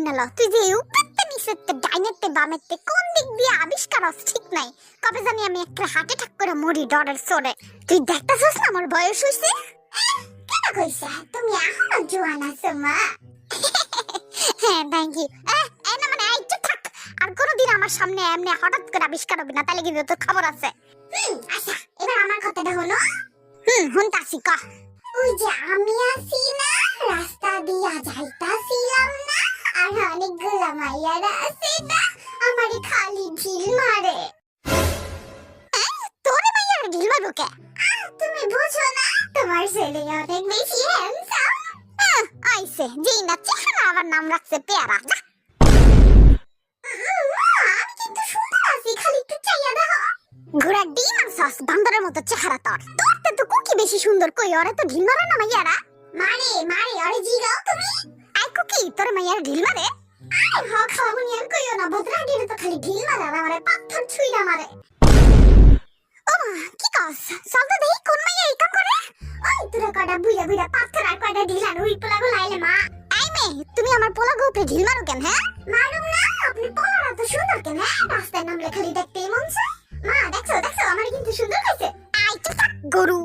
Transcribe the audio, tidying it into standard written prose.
শুনল তুই যে উপরতে নিচেতে ডাইনেতে বামেতে কোন দিক দিয়ে আবিষ্কার হস ঠিক নাই কবে জানি আমি একটা হার্ট অ্যাটাক করে মরি ডরের সরে তুই দেখতাছস না আমার বয়স হইছে কেন কইছা তুমি এখনো জোয়ান আছো মা হ্যাঁ থ্যাংক ইউ এই না মানে এই চুপ থাক আর কোনদিন আমার সামনে এমনি হঠাৎ করে আবিষ্কার হবে না তাহলে কিন্তু তোর খবর আছে আচ্ছা এবার আমার কথাটা হলো হুনতাছি ক ওই যে আমি আছি না রাস্তা দিয়া যাইতাছিলাম না আর অনেকগুলা মাইয়ারা আছে না আমারে খালি ঢিল মারে তোরে মাইয়ারা ঢিল মারো কে তুমি বুঝো না তোমার ছেলে অনেক বেশি হ্যান্ডসাম আইছে যেই না চেহারা আবার নাম রাখছে পেয়ারা আমি কিন্তু সুন্দর আছি খালি একটু চাইয়া দেখো ঘোড়ার ডিম আর সস বান্দরের মতো চেহারা তোর তোরতে তো কুকি বেশি সুন্দর কই ওরে তো ঢিল মারে না মাইয়ারা মারে মারে ওরে জিগাও তুমি আই কুকি তোর মাইয়ারা ঢিল মারে আরে হ খাবনি আর কইও না বদরা গিরে তো খালি ঢিল মারে আর আমারে পাথর ছুঁইরা মারে ও মা কি কস চল তো দেখি কোন মাইয়া এই কাম করে ওই তোরা কটা বুইয়া বুইয়া পাথর আর কটা ঢিল আর ওই পোলাগো লাইলে মা আই মে তুমি আমার পোলাগো উপরে ঢিল মারো কেন হ্যাঁ মারুম না আপনি পোলারা তো সুন্দর কেন রাস্তায় নামলে খালি দেখতেই মন চায় মা দেখছো দেখছো আমার কিন্তু সুন্দর হয়েছে আই তো গরু